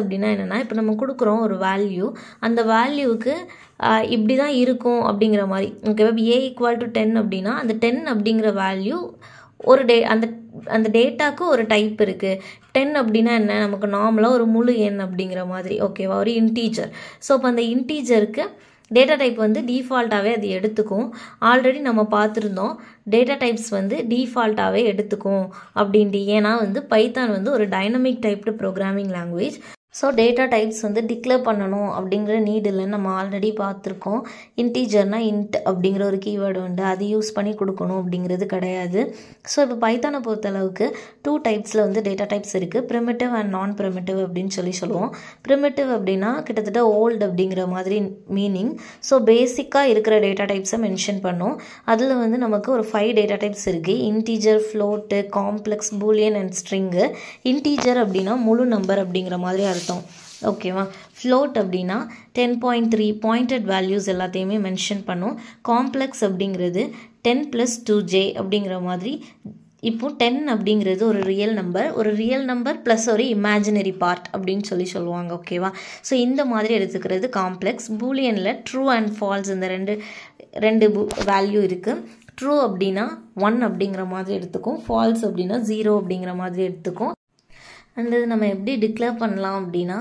அப்படின்னா என்னென்னா, இப்போ நம்ம கொடுக்குறோம் ஒரு வேல்யூ, அந்த வேல்யூவுக்கு இப்படி தான் இருக்கும் அப்படிங்கிற மாதிரி. ஓகேவா? ஏ ஈக்குவல் டு 10 அப்படின்னா அந்த 10 அப்படிங்கிற வேல்யூ ஒரு அந்த டேட்டாவுக்கு ஒரு டைப் இருக்குது. 10 அப்படின்னா என்ன, நமக்கு நார்மலாக ஒரு முழு எண் அப்படிங்கிற மாதிரி. ஓகேவா? ஒரு இன்டீஜர். ஸோ இப்போ அந்த இன்டீஜருக்கு டேட்டா டைப் வந்து டிஃபால்ட்டாகவே அது எடுத்துக்கும். ஆல்ரெடி நம்ம பார்த்துருந்தோம், டேட்டா டைப்ஸ் வந்து டிஃபால்ட்டாகவே எடுத்துக்கும் அப்படின்ட்டு. ஏன்னா வந்து பைத்தான் வந்து ஒரு dynamic typed programming language. So data types வந்து டிக்ளேர் பண்ணணும் அப்படிங்கிற நீட் இல்லைன்னு நம்ம ஆல்ரெடி பார்த்துருக்கோம். இன்டீஜர்னால் இன்ட் அப்படிங்கிற ஒரு கீவேர்டு உண்டு, அது யூஸ் பண்ணி கொடுக்கணும் அப்படிங்கிறது கிடையாது. ஸோ இப்போ பைத்தானை பொறுத்தளவுக்கு 2 டைப்ஸில் வந்து டேட்டா டைப்ஸ் இருக்குது, ப்ரிமிட்டிவ் அண்ட் நான் ப்ரிமிட்டிவ் அப்படின்னு சொல்லுவோம். ப்ரிமிட்டிவ் அப்படின்னா கிட்டத்தட்ட ஓல்டு அப்படிங்கிற மாதிரி மீனிங். ஸோ பேசிக்காக இருக்கிற டேட்டா டைப்ஸை மென்ஷன் பண்ணோம். அதில் வந்து நமக்கு ஒரு 5 டேட்டா டைப்ஸ் இருக்குது. Integer, float, complex, Boolean and string. Integer அப்படின்னா முழு நம்பர் அப்படிங்கிற மாதிரி அர்த்தம். ஓகேவா? ஃப்ளோட் அப்படின்னா 10.3 பாயிண்டட் வேல்யூஸ் எல்லாத்தையுமே மென்ஷன் பண்ணும். காம்ப்ளெக்ஸ் அப்படிங்கிறது 10 + 2j அப்படிங்கிற மாதிரி. இப்போ 10 அப்படிங்கிறது ஒரு ரியல் நம்பர் ப்ளஸ் ஒரு இமேஜினரி பார்ட் அப்படின்னு சொல்லுவாங்க. ஓகேவா? ஸோ இந்த மாதிரி எடுத்துக்கிறது காம்ப்ளெக்ஸ். பூலியனில் ட்ரூ அண்ட் ஃபால்ஸ் இந்த ரெண்டு வேல்யூ இருக்குது. ட்ரூ அப்படின்னா 1 அப்படிங்கிற மாதிரி எடுத்துக்கும், ஃபால்ஸ் அப்படின்னா 0 அப்படிங்கிற மாதிரி எடுத்துக்கும். அண்ட் இது நம்ம எப்படி டிக்ளேர் பண்ணலாம் அப்படின்னா,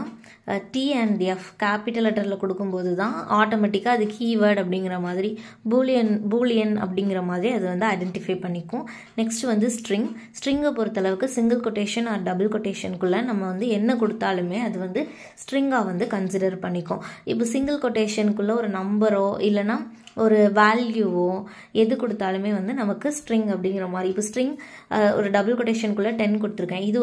T and F கேபிட்டல் லெட்டரில் கொடுக்கும்போது தான் ஆட்டோமேட்டிக்காக அது கீவேர்ட் அப்படிங்கிற மாதிரி, பூலியன் அப்படிங்கிற மாதிரி அது வந்து ஐடென்டிஃபை பண்ணிக்கும். நெக்ஸ்ட் வந்து ஸ்ட்ரிங்கை பொறுத்தளவுக்கு சிங்கிள் கொட்டேஷன் ஆர் டபுள் கொட்டேஷனுக்குள்ளே நம்ம வந்து என்ன கொடுத்தாலுமே அது வந்து ஸ்ட்ரிங்காக வந்து கன்சிடர் பண்ணிக்கும். இப்போ சிங்கிள் கொட்டேஷனுக்குள்ளே ஒரு நம்பரோ இல்லைனா ஒரு வேல்யூவோ எது கொடுத்தாலுமே வந்து நமக்கு ஸ்ட்ரிங் அப்படிங்கிற மாதிரி. இப்போ ஸ்ட்ரிங் ஒரு டபுள் கொட்டேஷனுக்குள்ளே 10 கொடுத்துருக்கேன், இது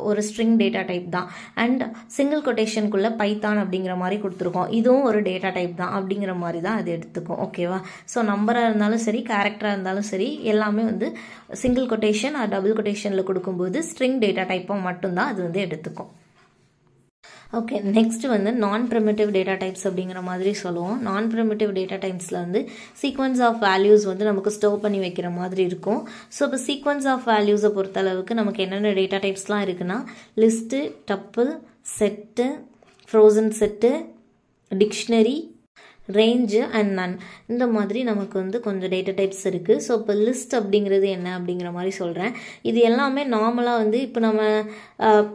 ஒரு ஸ்ட்ரிங் டேட்டா டைப் தான். அண்ட் சிங்கிள் கொட்டேஷனுக்குள்ளே பைத்தான் அப்படிங்கிற மாதிரி கொடுத்துருக்கோம், இதுவும் ஒரு டேட்டா டைப் தான் அப்படிங்கிற மாதிரி தான் அது எடுத்துக்கும். ஓகேவா? ஸோ நம்பராக இருந்தாலும் சரி, கேரக்டராக இருந்தாலும் சரி, எல்லாமே வந்து சிங்கிள் கொட்டேஷன் ஆர் டபுள் கொட்டேஷனில் கொடுக்கும்போது ஸ்ட்ரிங் டேட்டா டைப்பாக மட்டும்தான் அது வந்து எடுத்துக்கும். ஓகே, நெக்ஸ்ட் வந்து நான் ப்ரிமிட்டிவ் டேட்டா டைப்ஸ் அப்படிங்கிற மாதிரி சொல்லுவோம். நான் ப்ரிமிட்டிவ் டேட்டா டைப்ஸில் வந்து சீக்வன்ஸ் ஆஃப் வேல்யூஸ் வந்து நமக்கு ஸ்டோர் பண்ணி வைக்கிற மாதிரி இருக்கும். ஸோ இப்போ சீக்வன்ஸ் ஆஃப் வேல்யூஸை பொறுத்தளவுக்கு நமக்கு என்னென்ன டேட்டா டைப்ஸ்லாம் இருக்குன்னா, list, tuple, set, frozen set, dictionary, range and none. இந்த மாதிரி நமக்கு வந்து கொஞ்சம் டேட்டா டைப்ஸ் இருக்குது. ஸோ இப்போ லிஸ்ட் அப்படிங்கிறது என்ன அப்படிங்கிற மாதிரி சொல்கிறேன். இது எல்லாமே நார்மலாக வந்து இப்போ நம்ம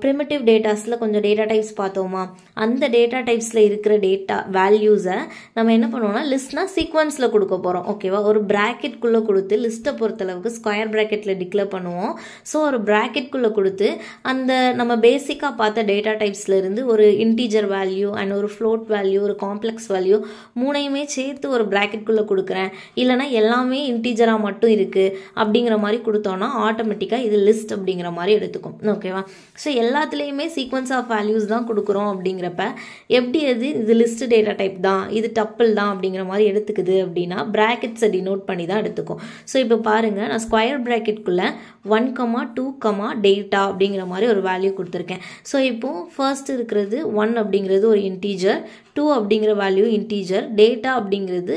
ப்ரிமிட்டிவ் டேட்டாஸில் கொஞ்சம் டேட்டா டைப்ஸ் பார்த்தோமா, அந்த டேட்டா டைப்ஸில் இருக்கிற டேட்டா வேல்யூஸை நம்ம என்ன பண்ணுவோம்னா லிஸ்ட்னா சீக்வன்ஸில் கொடுக்க போகிறோம். ஓகேவா? ஒரு ப்ராக்கெட்குள்ளே கொடுத்து, லிஸ்ட்டை பொறுத்தளவுக்கு ஸ்கொயர் ப்ராக்கெட்டில் டிக்ளேர் பண்ணுவோம். ஸோ ஒரு ப்ராக்கெட்குள்ளே கொடுத்து அந்த நம்ம பேசிக்காக பார்த்த டேட்டா டைப்ஸில் இருந்து ஒரு இன்டீஜர் வேல்யூ அண்ட் ஒரு ஃப்ளோட் வேல்யூ, ஒரு காம்ப்ளெக்ஸ் வேல்யூ மூணையுமே சேர்த்து ஒரு ப்ராக்கெட்குள்ளே கொடுக்குறேன், இல்லைனா எல்லாமே இன்டீஜராக மட்டும் இருக்குது அப்படிங்கிற மாதிரி கொடுத்தோன்னா ஆட்டோமேட்டிக்காக இது லிஸ்ட் அப்படிங்கிற மாதிரி எடுத்துக்கும். ஓகேவா? ஸோ எல்லாத்துலேயுமே சீக்வன்ஸ் ஆஃப் வேல்யூஸ் தான் கொடுக்குறோம் அப்படிங்கிறப்ப எப்படி இது லிஸ்ட் டேட்டா டைப் தான், இது டப்பிள் தான் அப்படிங்கிற மாதிரி எடுத்துக்குது அப்படின்னா ப்ராக்கெட்ஸை டினோட் பண்ணி தான் எடுத்துக்கும். ஸோ இப்போ பாருங்கள், நான் ஸ்கொயர் ப்ராக்கெட்குள்ளே 1, 2, டேட்டா அப்படிங்கிற மாதிரி ஒரு வேல்யூ கொடுத்துருக்கேன். ஸோ இப்போது ஃபர்ஸ்ட் இருக்கிறது 1 அப்படிங்கிறது ஒரு இன்டீஜர், 2 அப்படிங்கிற வேல்யூ இன்டீஜர், டேட்டா அப்படிங்கிறது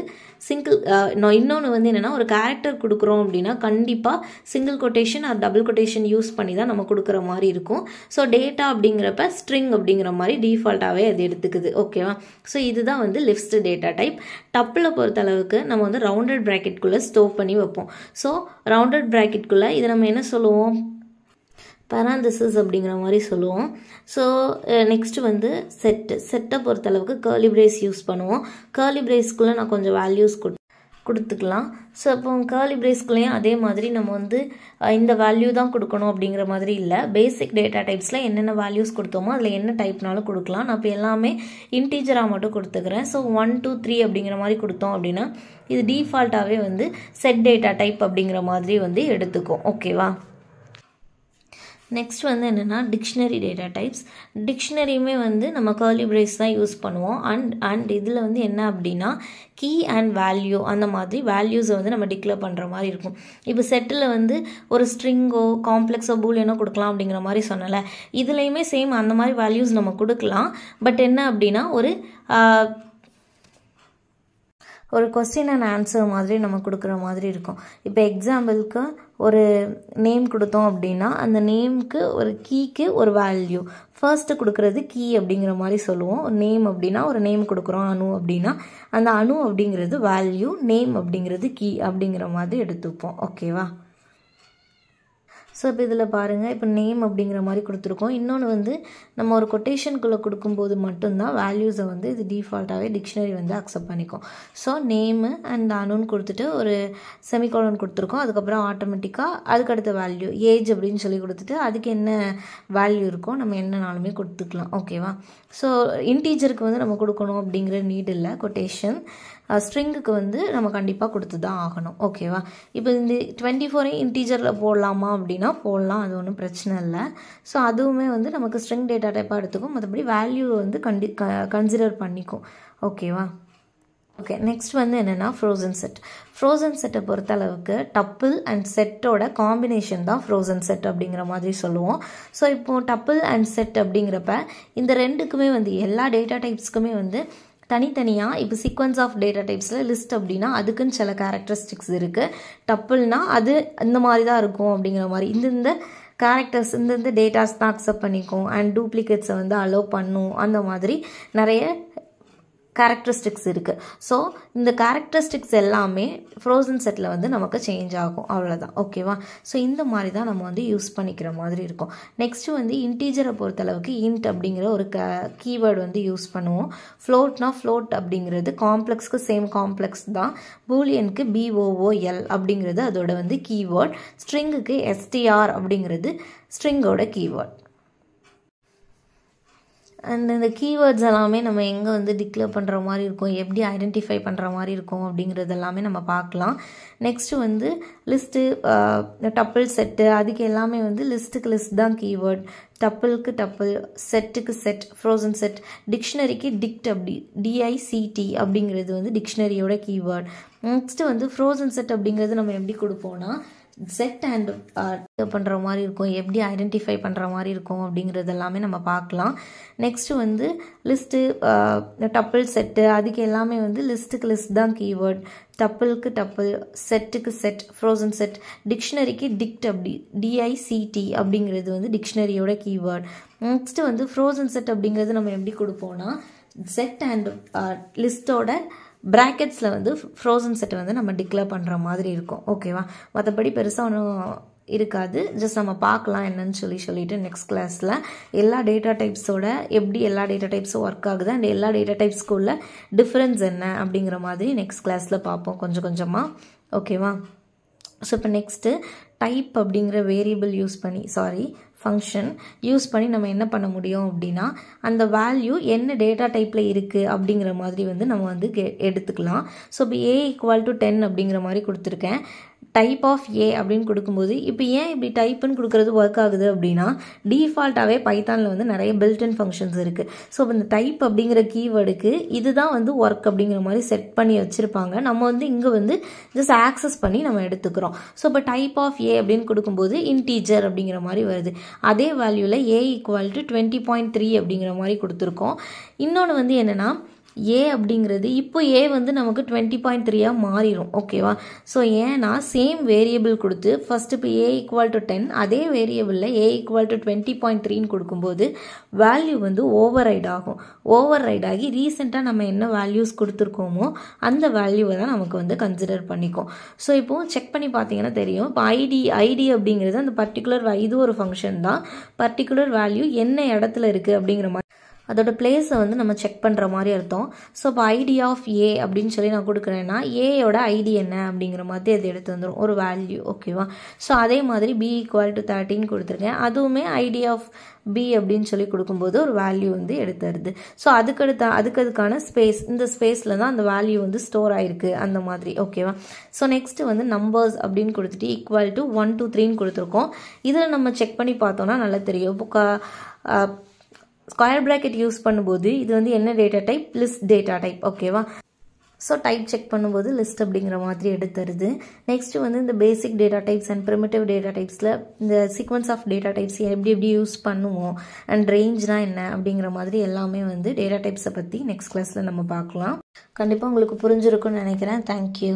இன்னொன்று வந்து என்னென்னா, ஒரு கேரக்டர் கொடுக்குறோம் அப்படின்னா கண்டிப்பாக single quotation or double quotation use பண்ணி தான் நம்ம கொடுக்குற மாதிரி இருக்கும். ஸோ டேட்டா அப்படிங்கிறப்ப ஸ்ட்ரிங் அப்படிங்கிற மாதிரி டிஃபால்ட்டாகவே அது எடுத்துக்குது. ஓகேவா? ஸோ இதுதான் வந்து லிஸ்ட் டேட்டா டைப். டப்பில் பொறுத்தளவுக்கு நம்ம வந்து ரவுண்டட் ப்ராக்கெட்குள்ளே ஸ்டோர் பண்ணி வைப்போம். ஸோ ரவுண்டட் ப்ராக்கெட்குள்ளே இதை நம்ம என்ன சொல்லுவோம், பேராந்திசிஸ் அப்படிங்கிற மாதிரி சொல்லுவோம். ஸோ நெக்ஸ்ட்டு வந்து செட்டை பொறுத்தளவுக்கு கர்லி பிரேஸ் யூஸ் பண்ணுவோம். கர்லி பிரேஸ்க்குள்ளே நான் கொஞ்சம் வேல்யூஸ் கொடுத்துக்கலாம். ஸோ இப்போ கர்லி பிரேஸ்க்குள்ளேயும் அதே மாதிரி நம்ம வந்து இந்த வேல்யூ தான் கொடுக்கணும் அப்படிங்கிற மாதிரி இல்லை. பேசிக் டேட்டா டைப்ஸில் என்னென்ன வேல்யூஸ் கொடுத்தோமோ அதில் என்ன டைப்னாலும் கொடுக்கலாம். நான் இப்போ எல்லாமே இன்டீஜராக மட்டும் கொடுத்துக்கிறேன். ஸோ 1, 2, 3 அப்படிங்கிற மாதிரி கொடுத்தோம் அப்படின்னா இது டிஃபால்ட்டாகவே வந்து செட் டேட்டா டைப் அப்படிங்கிற மாதிரி வந்து எடுத்துக்கும். ஓகேவா? நெக்ஸ்ட் வந்து என்னென்னா டிக்ஷனரி டேட்டா டைப்ஸ். டிக்ஷனரியுமே வந்து நம்ம கர்லி பிரேஸ் தான் யூஸ் பண்ணுவோம். அண்ட் இதில் வந்து என்ன அப்படின்னா கீ அண்ட் வேல்யூ அந்த மாதிரி வேல்யூஸை வந்து நம்ம டிக்ளேர் பண்ணுற மாதிரி இருக்கும். இப்போ செட்டில் வந்து ஒரு ஸ்ட்ரிங்கோ காம்ப்ளெக்ஸோ பூலியனோ கொடுக்கலாம் அப்படிங்கிற மாதிரி சொன்னல, இதுலேயுமே சேம் அந்த மாதிரி வேல்யூஸ் நம்ம கொடுக்கலாம். பட் என்ன அப்படின்னா ஒரு கொஸ்டின் அண்ட் ஆன்சர் மாதிரி நம்ம கொடுக்குற மாதிரி இருக்கும். இப்போ எக்ஸாம்பிளுக்கு ஒரு நேம் கொடுத்தோம் அப்படின்னா அந்த நேமுக்கு ஒரு கீக்கு ஒரு வேல்யூ. ஃபர்ஸ்ட்டு கொடுக்குறது கீ அப்படிங்கிற மாதிரி சொல்லுவோம். நேம் அப்படின்னா ஒரு நேம் கொடுக்குறோம், அணு அப்படின்னா அந்த அணு அப்படிங்கிறது வேல்யூ, நேம் அப்படிங்கிறது கீ அப்படிங்கிற மாதிரி எடுத்துப்போம். ஓகேவா? ஸோ இப்போ இதில் பாருங்கள், இப்போ நேம் அப்படிங்கிற மாதிரி கொடுத்துருக்கோம். இன்னொன்று வந்து நம்ம ஒரு கொட்டேஷனுக்குள்ளே கொடுக்கும்போது மட்டும்தான் வேல்யூஸை வந்து இது டிஃபால்ட்டாகவே டிக்ஷனரி வந்து அக்செப்ட் பண்ணிக்கும். ஸோ நேமு அண்ட் அணுன்னு கொடுத்துட்டு ஒரு செமிகோலன் கொடுத்துருக்கோம். அதுக்கப்புறம் ஆட்டோமேட்டிக்காக அதுக்கடுத்த வேல்யூ ஏஜ் அப்படின்னு சொல்லி கொடுத்துட்டு அதுக்கு என்ன வேல்யூ இருக்கோ நம்ம என்னனாலுமே கொடுத்துக்கலாம். ஓகேவா? ஸோ இன்டீஜருக்கு வந்து நம்ம கொடுக்கணும் அப்படிங்கிற நீட் இல்லை. கொட்டேஷன் ஸ்ட்ரிங்குக்கு வந்து நம்ம கண்டிப்பாக கொடுத்து தான் ஆகணும். ஓகேவா? இப்போ இந்த 24 இன்டீஜரில் போடலாமா அப்படின்னா போடலாம், அது ஒன்றும் பிரச்சனை இல்லை. ஸோ அதுவுமே வந்து நமக்கு ஸ்ட்ரிங் டேட்டா டைப்பாக எடுத்துக்கும், மற்றபடி வேல்யூ வந்து கன்சிடர் பண்ணிக்கும். ஓகேவா? ஓகே, நெக்ஸ்ட் வந்து என்னென்னா ஃப்ரோசன் செட். ஃப்ரோசன் செட்டை பொறுத்த அளவுக்கு டப்பிள் அண்ட் செட்டோட காம்பினேஷன் தான் ஃப்ரோசன் செட் அப்படிங்கிற மாதிரி சொல்லுவோம். ஸோ இப்போது டப்பிள் அண்ட் செட் அப்படிங்கிறப்ப இந்த ரெண்டுக்குமே வந்து எல்லா டேட்டா டைப்ஸ்க்குமே வந்து தனித்தனியாக இப்போ சீக்வன்ஸ் ஆஃப் டேட்டா டைப்ஸில் லிஸ்ட் அப்படின்னா அதுக்குன்னு சில கேரக்டரிஸ்டிக்ஸ் இருக்குது. டப்பிள்னா அது இந்த மாதிரி தான் இருக்கும் அப்படிங்கிற மாதிரி இந்த கேரக்டர்ஸ் இந்த டேட்டாஸ் தான் அக்செப்ட் பண்ணிக்கும் அண்ட் டூப்ளிகேட்ஸை வந்து அலோவ் பண்ணும். அந்த மாதிரி நிறைய கேரக்டரிஸ்டிக்ஸ் இருக்குது. ஸோ இந்த கேரக்டரிஸ்டிக்ஸ் எல்லாமே ஃப்ரோசன் செட்டில் வந்து நமக்கு சேஞ்ச் ஆகும், அவ்வளோதான். ஓகேவா? ஸோ இந்த மாதிரி தான் நம்ம வந்து யூஸ் பண்ணிக்கிற மாதிரி இருக்கும். நெக்ஸ்ட்டு வந்து இன்டீஜரை பொறுத்தளவுக்கு இன்ட் அப்படிங்கிற ஒரு கீவேர்டு வந்து யூஸ் பண்ணுவோம். ஃப்ளோட்னா ஃப்ளோட் அப்படிங்கிறது காம்ப்ளெக்ஸ்க்கு சேம் காம்ப்ளெக்ஸ் தான். பூலியனுக்கு BOOL அப்படிங்கிறது அதோட வந்து கீவேர்ட். ஸ்ட்ரிங்குக்கு STR அப்படிங்கிறது ஸ்ட்ரிங்கோட கீவேர்ட். அண்ட் இந்த கீவேர்ட்ஸ் எல்லாமே நம்ம எங்கே வந்து டிக்ளேர் பண்ணுற மாதிரி இருக்கும், எப்படி ஐடென்டிஃபை பண்ணுற மாதிரி இருக்கும் அப்படிங்கிறது எல்லாமே நம்ம பார்க்கலாம். நெக்ஸ்ட்டு வந்து லிஸ்ட்டு, டப்பிள் செட்டு, அதுக்கு எல்லாமே வந்து லிஸ்ட்டுக்கு லிஸ்ட் தான் கீவேர்ட். டப்பிளுக்கு டப்பிள், செட்டுக்கு செட், ஃப்ரோசன் செட், டிக்ஷனரிக்கு டிக்ட் DICT அப்படிங்கிறது வந்து டிக்ஷனரியோட கீவேர்ட். நெக்ஸ்ட்டு வந்து ஃப்ரோசன் செட் அப்படிங்கிறது நம்ம எப்படி கொடுப்போம்னா செட் அண்ட் பண்ணுற மாதிரி இருக்கும், எப்படி ஐடென்டிஃபை பண்ணுற மாதிரி இருக்கும் அப்படிங்கிறது எல்லாமே நம்ம பார்க்கலாம். நெக்ஸ்ட்டு வந்து லிஸ்ட்டு, டப்பிள் செட்டு, அதுக்கு எல்லாமே வந்து லிஸ்ட்டுக்கு லிஸ்ட் தான் கீவேர்ட். டப்பிளுக்கு டப்பிள், செட்டுக்கு செட், ஃப்ரோசன் செட், டிக்ஷனரிக்கு டிக்ட் DICT அப்படிங்கிறது வந்து டிக்ஷனரியோட கீவேர்ட். நெக்ஸ்ட்டு வந்து ஃப்ரோசன் செட் அப்படிங்கிறது நம்ம எப்படி கொடுப்போம்னா செட் அண்ட் லிஸ்ட்டோட ப்ராக்கெட்ஸில் வந்து ஃப்ரோசன் செட்டை வந்து நம்ம டிக்ளேர் பண்ணுற மாதிரி இருக்கும். ஓகேவா? மற்றபடி பெருசாக ஒன்றும் இருக்காது. ஜஸ்ட் நம்ம பார்க்கலாம் என்னன்னு சொல்லிட்டு நெக்ஸ்ட் கிளாஸில் எல்லா டேட்டா டைப்ஸோட எப்படி எல்லா டேட்டா டைப்ஸும் ஒர்க் ஆகுது அண்ட் எல்லா டேட்டா டைப்ஸ்க்குள்ள டிஃப்ரென்ஸ் என்ன அப்படிங்கிற மாதிரி நெக்ஸ்ட் கிளாஸில் பார்ப்போம் கொஞ்சம் கொஞ்சமாக. ஓகேவா? ஸோ இப்போ நெக்ஸ்ட்டு டைப் அப்படிங்கிற வேரியபிள் ஃபங்க்ஷன் யூஸ் பண்ணி நம்ம என்ன பண்ண முடியும் அப்படின்னா அந்த வேல்யூ என்ன டேட்டா டைப்பில் இருக்குது அப்படிங்கிற மாதிரி வந்து நம்ம வந்து எடுத்துக்கலாம். ஸோ இப்போ A=10 அப்படிங்கிற மாதிரி கொடுத்துருக்கேன். டைப் ஆஃப் ஏ அப்படின்னு கொடுக்கும்போது இப்போ ஏன் இப்படி டைப்புன்னு கொடுக்குறது ஒர்க் ஆகுது அப்படின்னா டிஃபால்ட்டாகவே பைத்தானில் வந்து நிறைய பில்ட்இன் ஃபங்க்ஷன்ஸ் இருக்குது. ஸோ இந்த டைப் அப்படிங்கிற கீவேர்டுக்கு இதுதான் வந்து ஒர்க் அப்படிங்கிற மாதிரி செட் பண்ணி வச்சுருப்பாங்க. நம்ம வந்து இங்கே வந்து ஜஸ்ட் ஆக்சஸ் பண்ணி நம்ம எடுத்துக்கிறோம். ஸோ இப்போ டைப் ஆஃப் ஏ அப்படின்னு கொடுக்கும்போது இன்டீஜர் அப்படிங்கிற மாதிரி வருது. அதே வேல்யூவில் A=20.3 அப்படிங்கிற மாதிரி கொடுத்துருக்கோம். இன்னொன்று வந்து என்னென்னா ஏ அப்படிங்கிறது இப்போ ஏ வந்து நமக்கு 20.3 மாறிடும். ஓகேவா? ஸோ ஏன்னா சேம் வேரியபிள் கொடுத்து ஃபஸ்ட்டு இப்போ A=10 அதே வேரியபிளில் A=20.3 கொடுக்கும்போது வேல்யூ வந்து ஓவர் ரைட் ஆகும். ஓவர் ரைட் ஆகி ரீசெண்டாக நம்ம என்ன வேல்யூஸ் கொடுத்துருக்கோமோ அந்த வேல்யூவை தான் நமக்கு வந்து கன்சிடர் பண்ணிக்கும். ஸோ இப்போது செக் பண்ணி பார்த்தீங்கன்னா தெரியும். இப்போ ஐடி அப்படிங்கிறது அந்த பர்டிகுலர் இது ஒரு ஃபங்க்ஷன் தான். பர்டிகுலர் வேல்யூ என்ன இடத்துல இருக்குது அப்படிங்கிற மாதிரி அதோட பிளேஸை வந்து நம்ம செக் பண்ணுற மாதிரி அர்த்தம். ஸோ இப்போ ஐடி ஆஃப் ஏ அப்படின்னு சொல்லி நான் கொடுக்குறேன்னா ஏயோட ஐடி என்ன அப்படிங்கிற மாதிரி அது எடுத்து வந்துடும் ஒரு வேல்யூ. ஓகேவா? ஸோ அதே மாதிரி B=13 கொடுத்துருக்கேன். அதுவுமே ஐடி ஆஃப் B அப்படின்னு சொல்லி கொடுக்கும்போது ஒரு வேல்யூ வந்து எடுத்துருது. ஸோ அதுக்கான ஸ்பேஸ், இந்த ஸ்பேஸில் தான் அந்த வேல்யூ வந்து ஸ்டோர் ஆகிருக்கு அந்த மாதிரி. ஓகேவா? ஸோ நெக்ஸ்ட்டு வந்து நம்பர்ஸ் அப்படின்னு கொடுத்துட்டு =1 to 3 கொடுத்துருக்கோம். இதில் நம்ம செக் பண்ணி பார்த்தோன்னா நல்லா தெரியும். இப்போ ஸ்கொயர் ப்ராக்கெட் யூஸ் பண்ணும்போது இது வந்து என்ன data type? List data type. ஓகேவா? ஸோ டைப் செக் பண்ணும்போது லிஸ்ட் அப்படிங்கிற மாதிரி எடுத்துருது. நெக்ஸ்ட்டு வந்து இந்த basic data types and primitive data டைப்ஸில் இந்த சீக்வன்ஸ் ஆஃப் டேட்டா டைப்ஸ் எப்படி யூஸ் பண்ணுவோம் அண்ட் ரேஞ்ச்னால் என்ன அப்படிங்கிற மாதிரி எல்லாமே வந்து டேட்டா டைப்ஸை பற்றி நெக்ஸ்ட் கிளாஸில் நம்ம பார்க்கலாம். கண்டிப்பாக உங்களுக்கு புரிஞ்சிருக்குன்னு நினைக்கிறேன். தேங்க்யூ.